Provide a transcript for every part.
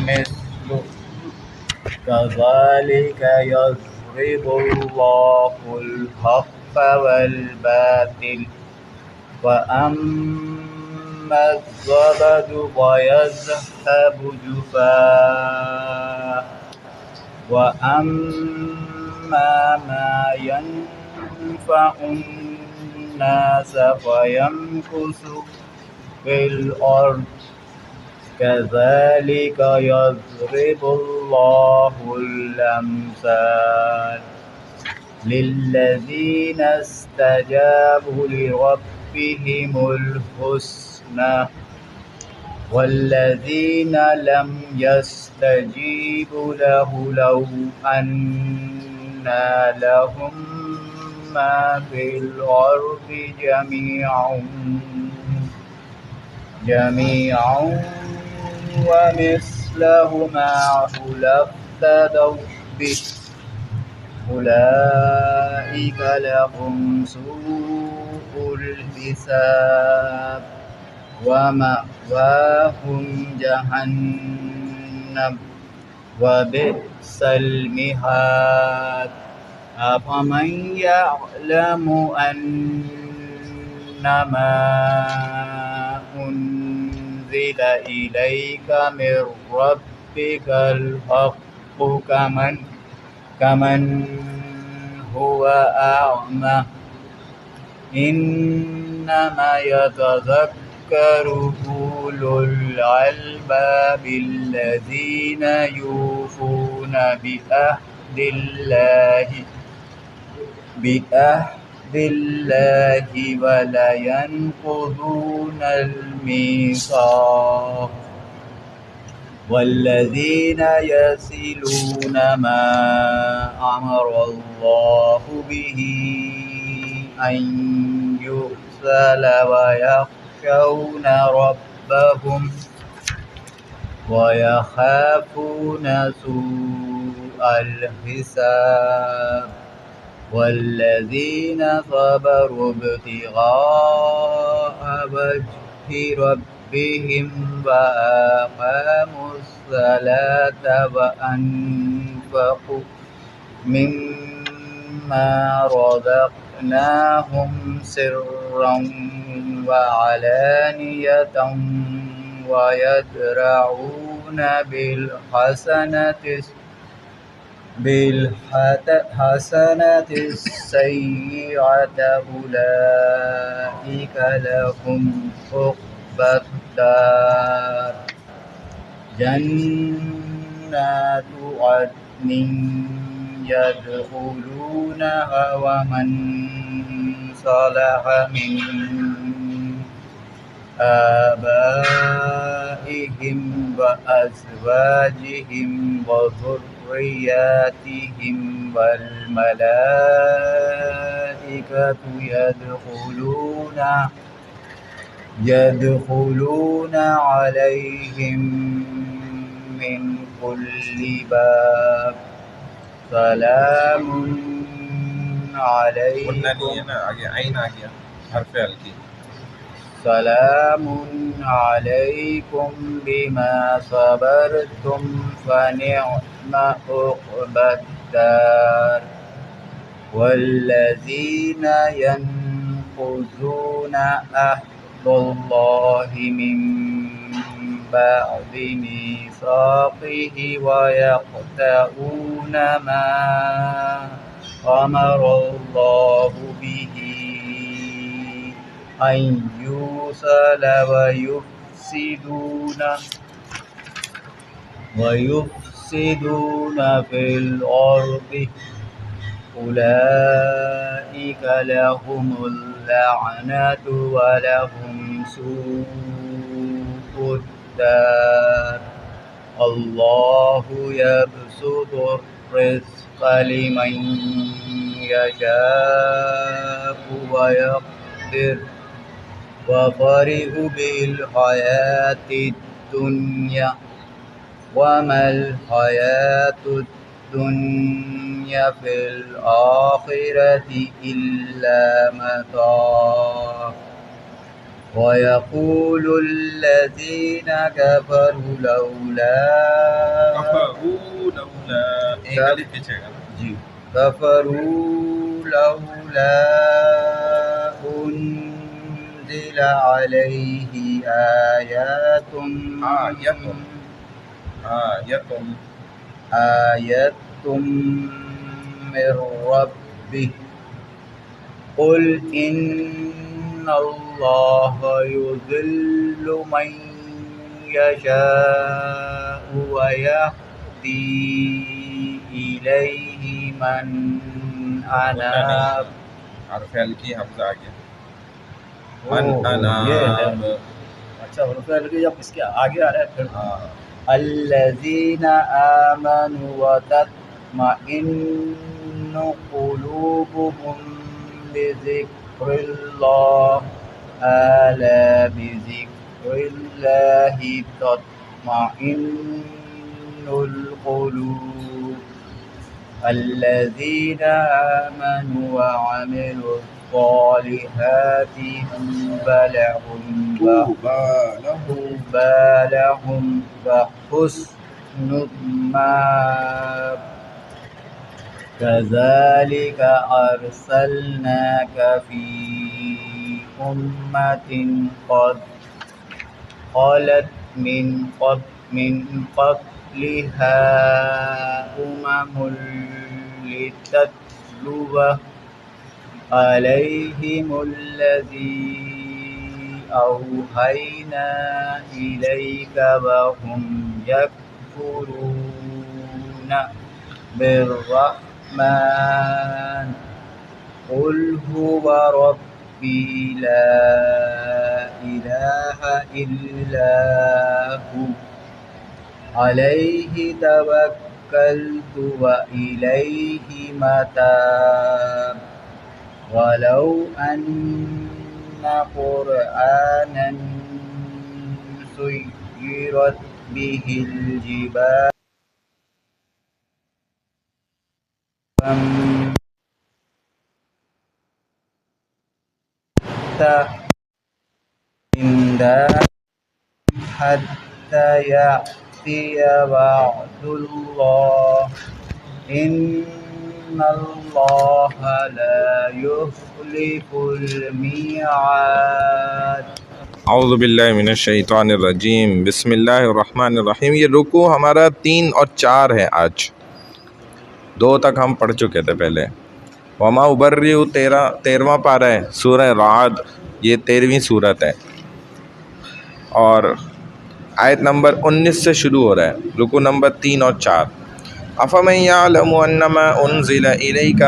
مثله كذلك يضرب الله الحق والباطل وأما الزبد فيذهب جفاء وأما ما ينفع الناس فيمكث في الأرض كذلك يضرب الله الأمثال للذين استجابوا لربهم الحسنى والذين لم يستجيبوا له لو أن لهم ما في الأرض جميعا ومثله معه لافتدوا به أولئك لهم سوء الحساب ومأواهم جهنم وبئس المهاد أفمن يعلم أنما أنزل إليك من ربك الحق كمن هو أعمى إنما يتذكر أولو الألباب الذين يوفون بأهد الله ولا ينقضون الميثاق والذين يصلون ما أمر الله به أن يرسل ويخافون سوء الحساب والذين صبروا ابتغاء وجه ربهم وأقاموا الصلاة وأنفقوا مما رزقناهم سرا وعلانية ويدرؤون بالحسنة السيئة أولئك لهم عقبى الدار جنات عدن يدخلونها ومن صلح من آبائهم وأزواجهم وذرياتهم والملائكة يدخلون عليهم من كل باب سلام عليكم بما صبرتم فنعم عقبى الدار والذين ينقضون عهد الله من بعد ميثاقه ويقطعون ما أمر الله به أن يوصل ويفسدون في الأرض أولئك لهم اللعنة ولهم سوء الدار الله يبسط الرزق لمن يشاء ويقدر وفرحوا بالحياة الدنيا وما الحياة الدنيا في الآخرة إلا متاع ويقول الذين كفروا لولا جی كفروا لولا أنزل عليه آيات من ربه قل إن الله يضل من يشاء ويهدي إليه من أناب. حرف کی حمزہ آ گیا. اچھا حرف کی جب اس کے آگے آ رہا ہے پھر الذین آمنوا وتطمئن قلوبهم بذکر اللہ الا بذکر اللہ تطمئن القلوب الذین آمنوا وعملوا الصالحات طوبى لهم وحسن مآب كذلك أرسلناك في أمة قد خلت من قبلها لتتلو عليهم الذي أوحينا إليك وهم يكفرون بالرحمن قل هو ربي لا إله إلا هو عليه توكلت وإليه متاب ولو أن قرآنا سيرت به الجبال حتى يأتي وعد الله إن الله لا يخلف الميعاد. اعوذ باللہ من الشیطان الرجیم. بسم اللہ الرحمن الرحیم. یہ رکوع ہمارا 3 اور 4 ہے. آج 2 تک ہم پڑھ چکے تھے پہلے. وما ابرئ 13واں پارہ ہے سورہ رعد. یہ 13ویں صورت ہے اور آیت نمبر 19 سے شروع ہو رہا ہے. رکوع نمبر 3 اور 4. افمن یعلم انما انزل الیک.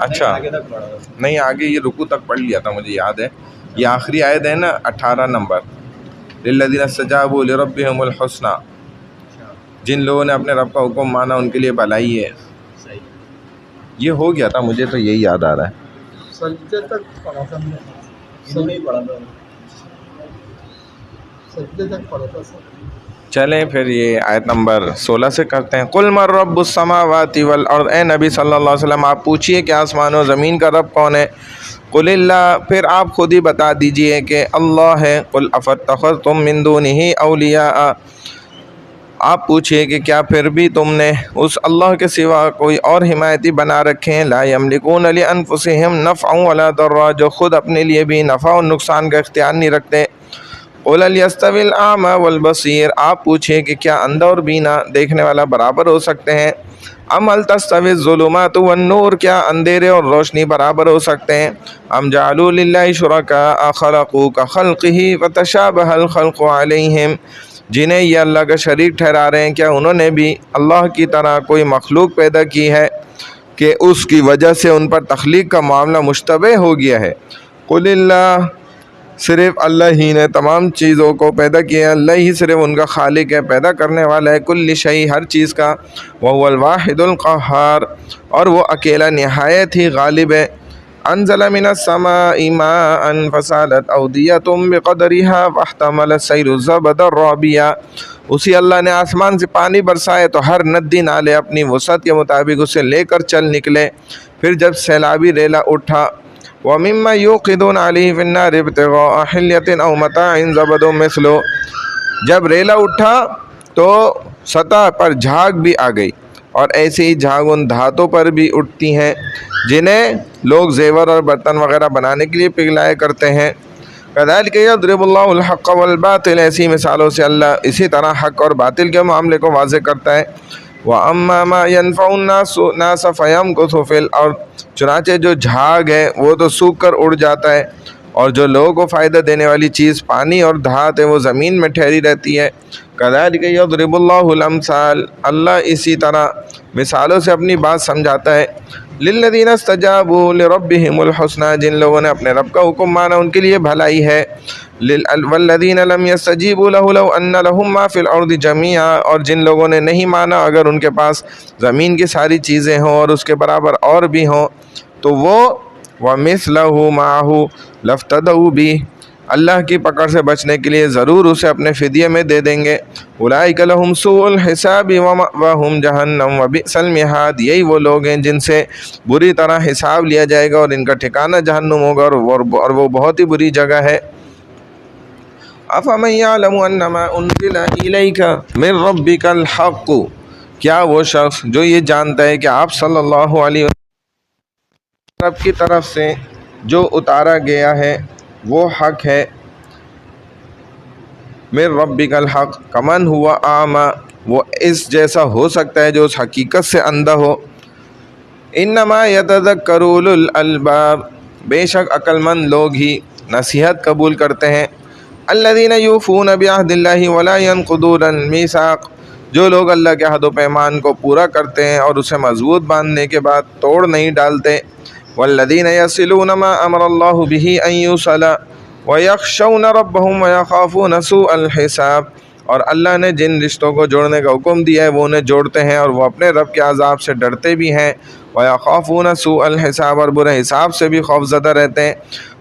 اچھا نہیں آگے یہ رکوع تک پڑھ لیا تھا مجھے یاد ہے. یہ آخری آیت ہے نا 18 نمبر. للذین استجابوا لربهم الحسنى. جن لوگوں نے اپنے رب کا حکم مانا ان کے لیے بھلائی ہے. یہ ہو گیا تھا مجھے تو یہی یاد آ رہا ہے. سجدے تک پڑھا تھا چلیں پھر یہ آیت نمبر 16 سے کرتے ہیں. قل من رب السماوات والارض. اے نبی صلی اللہ علیہ وسلم آپ پوچھئے کہ آسمان و زمین کا رب کون ہے. قل اللہ. پھر آپ خود ہی بتا دیجئے کہ اللہ ہے. قل افاتخذتم من دونہ اولیاء. آپ پوچھئے کہ کیا پھر بھی تم نے اس اللہ کے سوا کوئی اور حمایتی بنا رکھے ہیں. لا یملکون لانفسہم نفعا ولا ضرا. جو خود اپنے لیے بھی نفع و نقصان کا اختیار نہیں رکھتے. قل هل يستوي الاعمى والبصير. آپ پوچھیں کہ کیا اندھا اور بینا دیکھنے والا برابر ہو سکتے ہیں. ام هل تستوي الظلمات والنور. کیا اندھیرے اور روشنی برابر ہو سکتے ہیں. ام جعلوا لله شركاء خلقوا كخلقه فتشابه الخلق عليهم. جنہیں یہ اللہ کا شریک ٹھہرا رہے ہیں کیا انہوں نے بھی اللہ کی طرح کوئی مخلوق پیدا کی ہے کہ اس کی وجہ سے ان پر تخلیق کا معاملہ مشتبہ ہو گیا ہے. قل اللہ. صرف اللہ ہی نے تمام چیزوں کو پیدا کیا. اللہ ہی صرف ان کا خالق ہے، پیدا کرنے والا ہے. کل شیء ہر چیز کا. وهو الواحد القہار. اور وہ اکیلا نہایت ہی غالب ہے. انزل من السماء ماء فسالت اودیۃ بقدرها فاحتمل السیل الزبد الرابیہ. اسی اللہ نے آسمان سے پانی برسائے تو ہر ندی نالے اپنی وسعت کے مطابق اسے لے کر چل نکلے. پھر جب سیلابی ریلا اٹھا وَمِمَّا يُوقِدُونَ عَلَيْهِ فِي النَّارِ ابْتِغَاءَ حِلْيَةٍ أَوْ مَتَاعٍ زَبَدٌ مِثْلُهُ۔ جب ریلا اٹھا تو سطح پر جھاگ بھی آ گئی، اور ایسے ہی جھاگ ان دھاتوں پر بھی اٹھتی ہیں جنہیں لوگ زیور اور برتن وغیرہ بنانے کے لیے پگھلایا کرتے ہیں۔ كَذَلِكَ يَضْرِبُ اللَّهُ الْحَقَّ وَالْبَاطِلَ، ایسی مثالوں سے اللہ اسی طرح حق اور باطل کے معاملے کو واضح کرتا ہے۔ وَأَمَّا مَا يَنْفَعُ النَّاسَ فَيَمْكُثُ فِي الْأَرْضِ، چنانچہ جو جھاگ ہے وہ تو سوکھ کر اڑ جاتا ہے، اور جو لوگوں کو فائدہ دینے والی چیز پانی اور دھات ہے وہ زمین میں ٹھہری رہتی ہے۔ كَذَلِكَ يَضْرِبُ اللَّهُ الْأَمْثَالَ، اللہ اسی طرح مثالوں سے اپنی بات سمجھاتا ہے۔ لِلَّذِينَ اسْتَجَابُوا لِرَبِّهِمُ الْحُسْنَىٰ، جن لوگوں نے اپنے رب کا حکم مانا ان کے لیے بھلائی ہے۔ وَالَّذِينَ لَمْ يَسْتَجِيبُوا لَهُ لَوْ أَنَّ لَهُم مَّا فِي الْأَرْضِ جَمِيعًا، اور جن لوگوں نے نہیں مانا اگر ان کے پاس زمین کی ساری چیزیں ہوں اور اس کے برابر اور بھی ہوں تو وہ وَمِثْلَهُ مَعَهُ لَافْتَدَوْا بِهِ، اللہ کی پکڑ سے بچنے کے لیے ضرور اسے اپنے فدیے میں دے دیں گے۔ أُولَٰئِكَ لَهُمْ سُوءُ الْحِسَابِ وَمَأْوَاهُمْ جَهَنَّمُ وَبِئْسَ الْمِہَادُ، یہی وہ لوگ ہیں جن سے بری طرح حساب لیا جائے گا اور ان کا ٹھکانہ جہنم ہوگا، اور وہ بہت ہی بری جگہ ہے۔ أَفَمَن يَعْلَمُ أَنَّمَا أُنزِلَ إِلَيْكَ مِن رَّبِّكَ الْحَقُّ، کیا وہ شخص جو یہ جانتا ہے کہ آپ صلی اللہ علیہ وسلم رب کی طرف سے جو اتارا گیا ہے وہ حق ہے، من ربک الحق کمن ہوا اعمی، وہ اس جیسا ہو سکتا ہے جو اس حقیقت سے اندھا ہو۔ انما یتذکر اولو الالباب، بے شک عقل مند لوگ ہی نصیحت قبول کرتے ہیں۔ الذین یوفون بعہد اللہ ولا ینقضون المیثاق، جو لوگ اللہ کے عہد و پیمان کو پورا کرتے ہیں اور اسے مضبوط باندھنے کے بعد توڑ نہیں ڈالتے۔ والذین یصلون ما امر اللہ بہ ان یوصل وَيَخْشَوْنَ رَبَّهُمْ وَيَخَافُونَ سُوءَ الْحِسَابِ، اور اللہ نے جن رشتوں کو جوڑنے کا حکم دیا ہے وہ انہیں جوڑتے ہیں اور وہ اپنے رب کے عذاب سے ڈرتے بھی ہیں۔ وَيَخَافُونَ سُوءَ الْحِسَابِ، اور برے حساب سے بھی خوف زدہ رہتے ہیں۔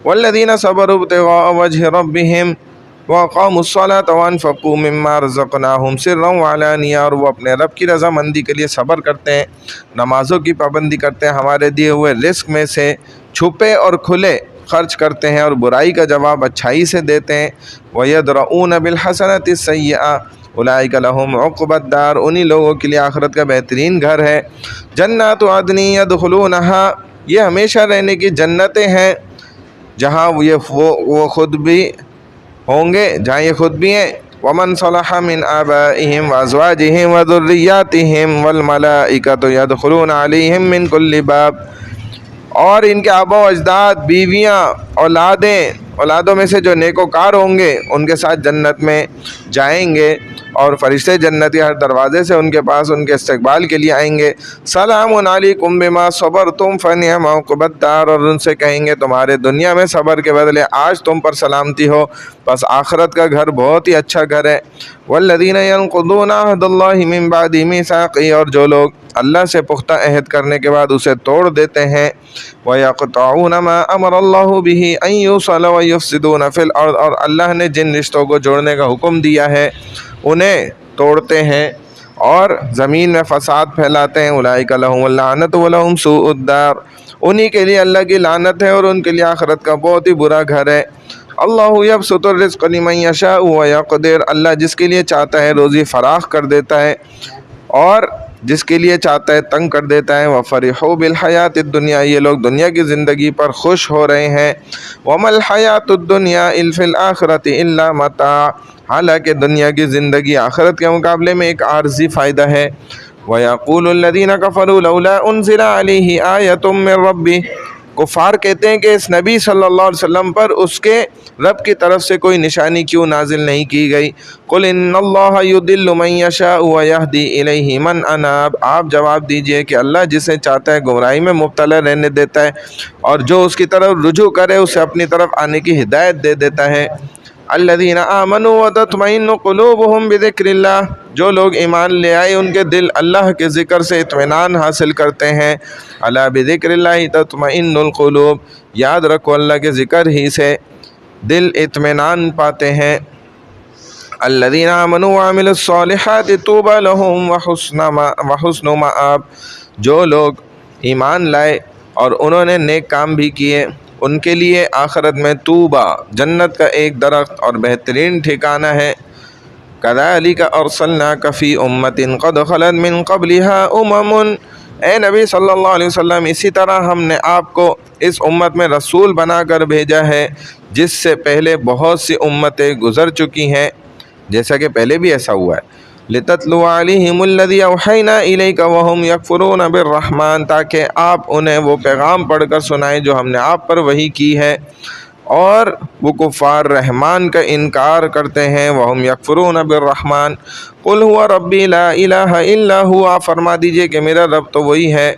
وَالَّذِينَ صَبَرُوا ابْتِغَاءَ وَجْهِ رَبِّهِمْ وَأَقَامُوا الصَّلَاةَ وَأَنفَقُوا مِمَّا رَزَقْنَاهُمْ سِرًّا وَعَلَانِيَةً، اور وہ اپنے رب کی رضامندی کے لیے صبر کرتے ہیں، نمازوں کی پابندی کرتے ہیں، ہمارے دیے ہوئے رزق میں سے چھپے اور کھلے خرچ کرتے ہیں، اور برائی کا جواب اچھائی سے دیتے ہیں۔ وَيَدْرَؤُونَ بِالْحَسَنَةِ السَّيِّئَةَ أُولَٰئِكَ لَهُمْ عُقْبَى الدَّارِ، انہی لوگوں کے لیے آخرت کا بہترین گھر ہے۔ جنات عدن يدخلونها، یہ ہمیشہ رہنے کی جنتیں ہیں جہاں وہ خود بھی ہوں گے، جہاں یہ خود بھی ہیں۔ وَمَنْ صَلَحَ مِنْ آبَائِهِمْ وَأَزْوَاجِهِمْ وَذُرِّيَّاتِهِمْ وَالْمَلَائِكَةُ يَدْخُلُونَ عَلَيْهِمْ مِنْ كُلِّ بَابٍ، اور ان کے آبا و اجداد، بیویاں، اولادوں میں سے جو نیکوکار ہوں گے ان کے ساتھ جنت میں جائیں گے، اور فرشتے جنتی ہر دروازے سے ان کے پاس ان کے استقبال کے لیے آئیں گے۔ سلام علیکم بما صبرتم فنعم عقبی الدار، اور ان سے کہیں گے تمہارے دنیا میں صبر کے بدلے آج تم پر سلامتی ہو، بس آخرت کا گھر بہت ہی اچھا گھر ہے۔ والذین ینقضون عہد اللہ من بعد میثاقہ، اور جو لوگ اللہ سے پختہ عہد کرنے کے بعد اسے توڑ دیتے ہیں۔ وَيَقْطَعُونَ مَا أَمَرَ اللَّهُ بِهِ أَن يُوصَلَ وَيُفْسِدُونَ فِي الْأَرْضِ، اور اللہ نے جن رشتوں کو جوڑنے کا حکم دیا ہے انہیں توڑتے ہیں اور زمین میں فساد پھیلاتے ہیں۔ أُولَٰئِكَ لَهُمُ اللَّعْنَةُ وَلَهُمْ سُوءُ الدَّارِ، انہی کے لیے اللہ کی لعنت ہے اور ان کے لیے آخرت کا بہت ہی برا گھر ہے۔ اللہ یبسط الرزق لمن یشاء ویقدر، اللہ جس کے لیے چاہتا ہے روزی فراخ کر دیتا ہے اور جس کے لیے چاہتا ہے تنگ کر دیتا ہے۔ وَفَرِحُوا بِالْحَيَاةِ الدُّنْيَا، یہ لوگ دنیا کی زندگی پر خوش ہو رہے ہیں۔ وَمَا الْحَيَاةُ الدُّنْيَا فِي الْآخِرَةِ إِلَّا مَتَاعٌ، حالانکہ دنیا کی زندگی آخرت کے مقابلے میں ایک عارضی فائدہ ہے۔ وَيَقُولُ الَّذِينَ كَفَرُوا لَوْلَا أُنزِلَ عَلَيْهِ آيَةٌ مِّن رَّبِّهِ، کفار کہتے ہیں کہ اس نبی صلی اللہ علیہ وسلم پر اس کے رب کی طرف سے کوئی نشانی کیوں نازل نہیں کی گئی۔ قُلْ إِنَّ اللَّهَ يُضِلُّ مَن يَشَاءُ وَيَهْدِي إِلَيْهِ مَنْ أَنَابَ، آپ جواب دیجئے کہ اللہ جسے چاہتا ہے گمراہی میں مبتلا رہنے دیتا ہے اور جو اس کی طرف رجوع کرے اسے اپنی طرف آنے کی ہدایت دے دیتا ہے۔ الذین آمنوا وتطمئن قلوبهم بذکر اللہ، جو لوگ ایمان لے آئے ان کے دل اللہ کے ذکر سے اطمینان حاصل کرتے ہیں۔ الا بذکر اللہ تطمئن القلوب، یاد رکھو اللہ کے ذکر ہی سے دل اطمینان پاتے ہیں۔ الذین آمنوا وعملوا الصالحات طوبی لهم وحسن مآب، جو لوگ ایمان لائے اور انہوں نے نیک کام بھی کیے ان کے لیے آخرت میں طوبہ جنت کا ایک درخت اور بہترین ٹھکانہ ہے۔ کذالک ارسلناک فی امۃ قد خلت من قبلها امم، اے نبی صلی اللہ علیہ وسلم اسی طرح ہم نے آپ کو اس امت میں رسول بنا کر بھیجا ہے جس سے پہلے بہت سی امتیں گزر چکی ہیں، جیسا کہ پہلے بھی ایسا ہوا ہے۔ لِتَتْلُوَ عَلَيْهِمُ الَّذِي أَوْحَيْنَا إِلَيْكَ وَهُمْ يَكْفُرُونَ بِالرَّحْمَٰنِ، تاکہ آپ انہیں وہ پیغام پڑھ کر سنائیں جو ہم نے آپ پر وحی کی ہے، اور وہ کفار رحمان کا انکار کرتے ہیں۔ وَهُمْ يَكْفُرُونَ بِالرَّحْمَٰنِ قُلْ هُوَ رَبِّي لَا إِلَٰهَ إِلَّا هُوَ، آپ فرما دیجئے کہ میرا رب تو وہی ہے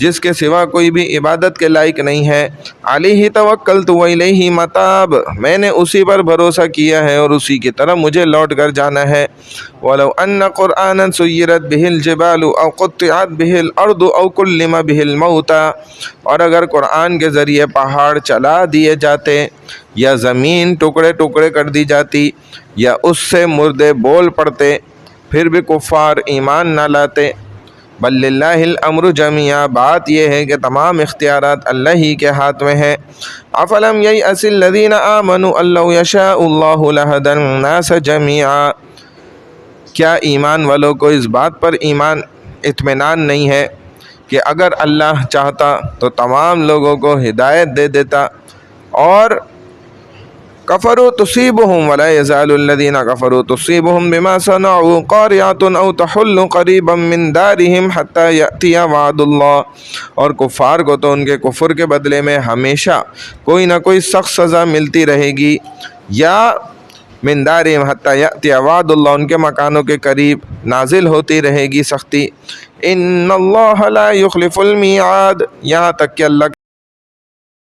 جس کے سوا کوئی بھی عبادت کے لائق نہیں ہے۔ علیہ توکلت وإلیہ متاب، میں نے اسی پر بھروسہ کیا ہے اور اسی کی طرف مجھے لوٹ کر جانا ہے۔ وَلَوْ أَنَّ قُرْآنًا سُيِّرَتْ بِهِ الْجِبَالُ أَوْ قُطِّعَتْ بِهِ الْأَرْضُ أَوْ كُلِّمَ بِهِ الْمَوْتَىٰ، اور اگر قرآن کے ذریعے پہاڑ چلا دیے جاتے یا زمین ٹکڑے ٹکڑے کر دی جاتی یا اس سے مردے بول پڑتے، پھر بھی کفار ایمان نہ لاتے۔ بل للہ الامر جمیعا، بات یہ ہے کہ تمام اختیارات اللہ ہی کے ہاتھ میں ہے۔ افلم ییأس الذین آمنوا ان لو یشاء اللہ لہدی الناس جمیعا، کیا ایمان والوں کو اس بات پر اطمینان نہیں ہے کہ اگر اللہ چاہتا تو تمام لوگوں کو ہدایت دے دیتا؟ اور کفروا تصیبہم ولا یزال الذین کفروا تصیبہم بما صنعوا قارعۃ او تحل قریبا من دارہم حتی یأتی وعد اللہ، اور کفار کو تو ان کے کفر کے بدلے میں ہمیشہ کوئی نہ کوئی سخت سزا ملتی رہے گی، یا من دارہم حتی یأتی وعد اللہ، ان کے مکانوں کے قریب نازل ہوتی رہے گی سختی۔ ان اللہ لا یخلف المیعاد، یہاں تک کہ اللہ